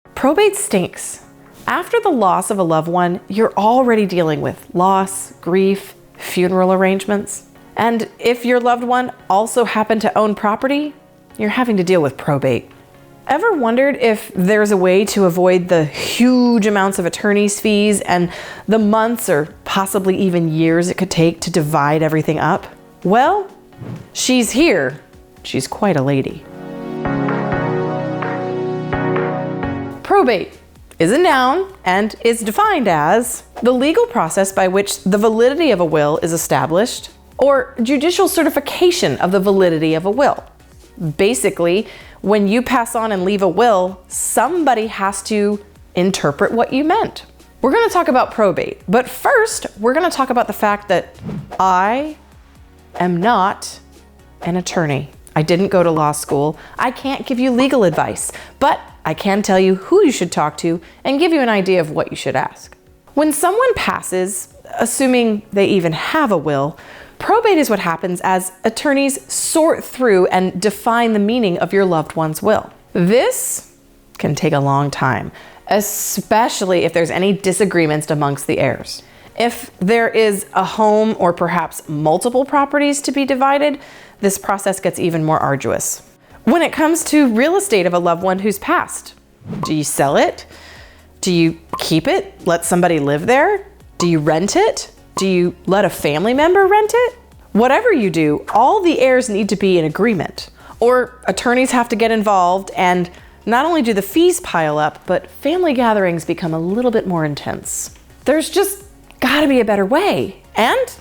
Probate stinks. After the loss of a loved one, you're already dealing with loss, grief, funeral arrangements. And if your loved one also happened to own property, you're having to deal with probate. Ever wondered if there's a way to avoid the huge amounts of attorney's fees and the months or possibly even years it could take to divide everything up? Well, she's here. She's quite a lady. Probate is a noun and is defined as the legal process by which the validity of a will is established, or judicial certification of the validity of a will. Basically, when you pass on and leave a will, somebody has to interpret what you meant. We're going to talk about probate, but first, we're going to talk about the fact that I am not an attorney. I didn't go to law school. I can't give you legal advice, but I can tell you who you should talk to and give you an idea of what you should ask. When someone passes, assuming they even have a will, probate is what happens as attorneys sort through and define the meaning of your loved one's will. This can take a long time, especially if there's any disagreements amongst the heirs. If there is a home or perhaps multiple properties to be divided, this process gets even more arduous. When it comes to real estate of a loved one who's passed, do you sell it? Do you keep it? Let somebody live there? Do you rent it? Do you let a family member rent it? Whatever you do, all the heirs need to be in agreement, or attorneys have to get involved, and not only do the fees pile up, but family gatherings become a little bit more intense. There's just gotta be a better way, and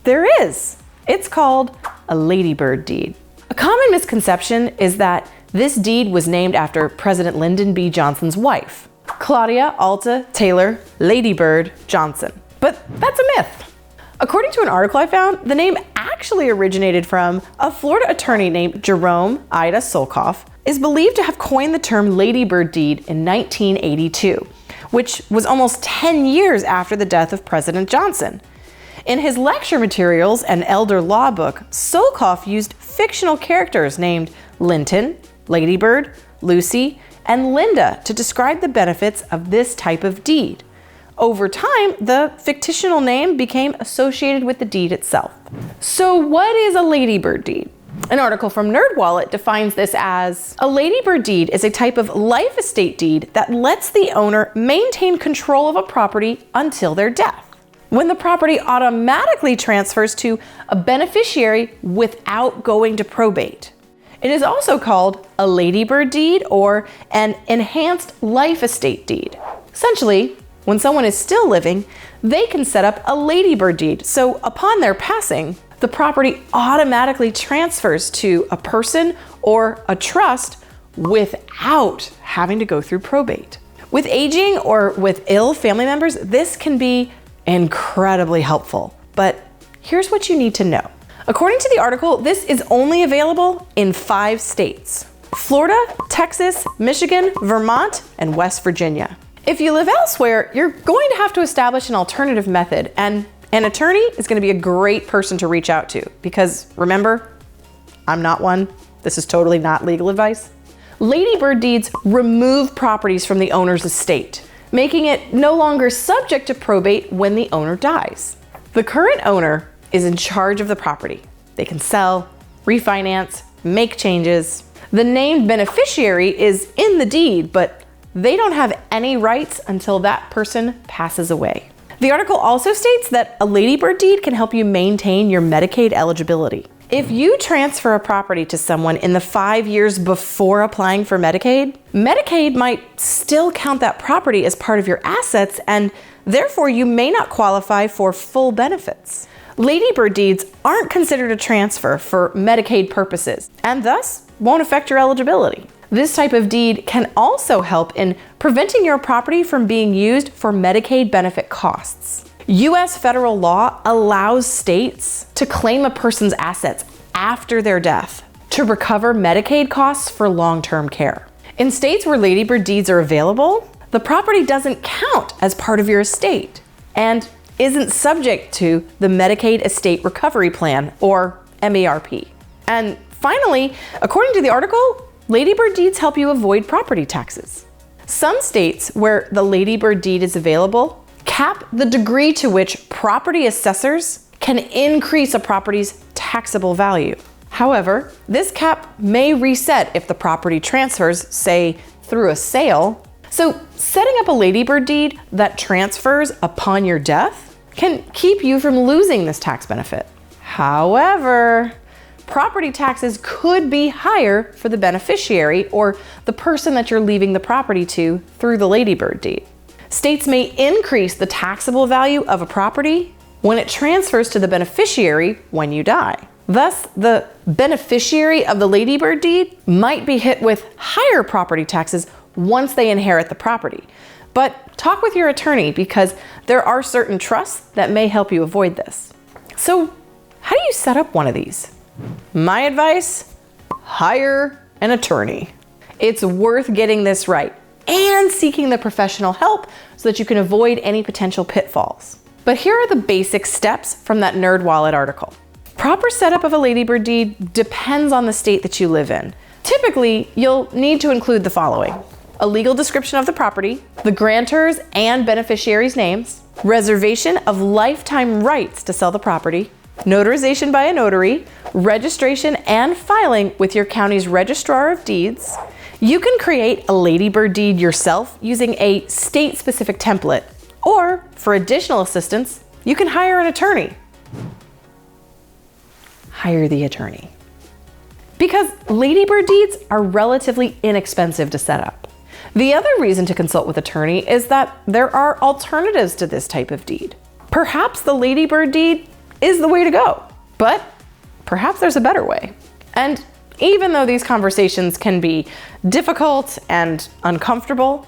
there is. It's called a ladybird deed. A common misconception is that this deed was named after President Lyndon B. Johnson's wife, Claudia Alta Taylor Ladybird Johnson. But that's a myth. According to an article I found, the name actually originated from a Florida attorney named Jerome Ida Solkoff, is believed to have coined the term ladybird deed in 1982, which was almost 10 years after the death of President Johnson. In his lecture materials and elder law book, Solkoff used fictional characters named Linton, Ladybird, Lucy, and Linda to describe the benefits of this type of deed. Over time, the fictional name became associated with the deed itself. So what is a ladybird deed? An article from NerdWallet defines this as, a ladybird deed is a type of life estate deed that lets the owner maintain control of a property until their death, when the property automatically transfers to a beneficiary without going to probate. It is also called a ladybird deed or an enhanced life estate deed. Essentially, when someone is still living, they can set up a ladybird deed. So upon their passing, the property automatically transfers to a person or a trust without having to go through probate. With aging or with ill family members, this can be incredibly helpful. But here's what you need to know. According to the article, this is only available in 5 states: Florida, Texas, Michigan, Vermont, and West Virginia. If you live elsewhere, you're going to have to establish an alternative method, and an attorney is going to be a great person to reach out to because, remember, I'm not one. This is totally not legal advice. Ladybird deeds remove properties from the owner's estate, making it no longer subject to probate when the owner dies. The current owner is in charge of the property. They can sell, refinance, make changes. The named beneficiary is in the deed, but they don't have any rights until that person passes away. The article also states that a ladybird deed can help you maintain your Medicaid eligibility. If you transfer a property to someone in the 5 years before applying for Medicaid, Medicaid might still count that property as part of your assets, and therefore you may not qualify for full benefits. Ladybird deeds aren't considered a transfer for Medicaid purposes, and thus won't affect your eligibility. This type of deed can also help in preventing your property from being used for Medicaid benefit costs. U.S. federal law allows states to claim a person's assets after their death to recover Medicaid costs for long-term care. In states where ladybird deeds are available, the property doesn't count as part of your estate and isn't subject to the Medicaid Estate Recovery Plan, or MERP. And finally, according to the article, ladybird deeds help you avoid property taxes. Some states where the ladybird deed is available cap the degree to which property assessors can increase a property's taxable value. However, this cap may reset if the property transfers, say, through a sale. So setting up a ladybird deed that transfers upon your death can keep you from losing this tax benefit. However, property taxes could be higher for the beneficiary or the person that you're leaving the property to through the ladybird deed. States may increase the taxable value of a property when it transfers to the beneficiary when you die. Thus, the beneficiary of the ladybird deed might be hit with higher property taxes once they inherit the property. But talk with your attorney because there are certain trusts that may help you avoid this. So, how do you set up one of these? My advice, hire an attorney. It's worth getting this right and seeking the professional help so that you can avoid any potential pitfalls. But here are the basic steps from that NerdWallet article. Proper setup of a ladybird deed depends on the state that you live in. Typically, you'll need to include the following: a legal description of the property, the grantors and beneficiaries' names, reservation of lifetime rights to sell the property, notarization by a notary, registration and filing with your county's registrar of deeds. You can create a ladybird deed yourself using a state-specific template, or for additional assistance, you can hire an attorney. Hire the attorney. Because ladybird deeds are relatively inexpensive to set up. The other reason to consult with an attorney is that there are alternatives to this type of deed. Perhaps the ladybird deed is the way to go, but perhaps there's a better way. And even though these conversations can be difficult and uncomfortable,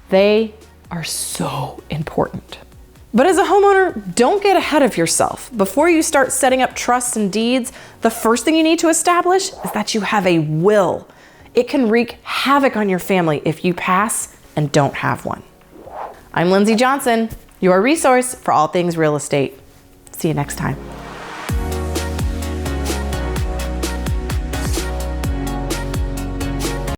they are so important. But as a homeowner, don't get ahead of yourself. Before you start setting up trusts and deeds, the first thing you need to establish is that you have a will. It can wreak havoc on your family if you pass and don't have one. I'm Lindsey Johnson, your resource for all things real estate. See you next time.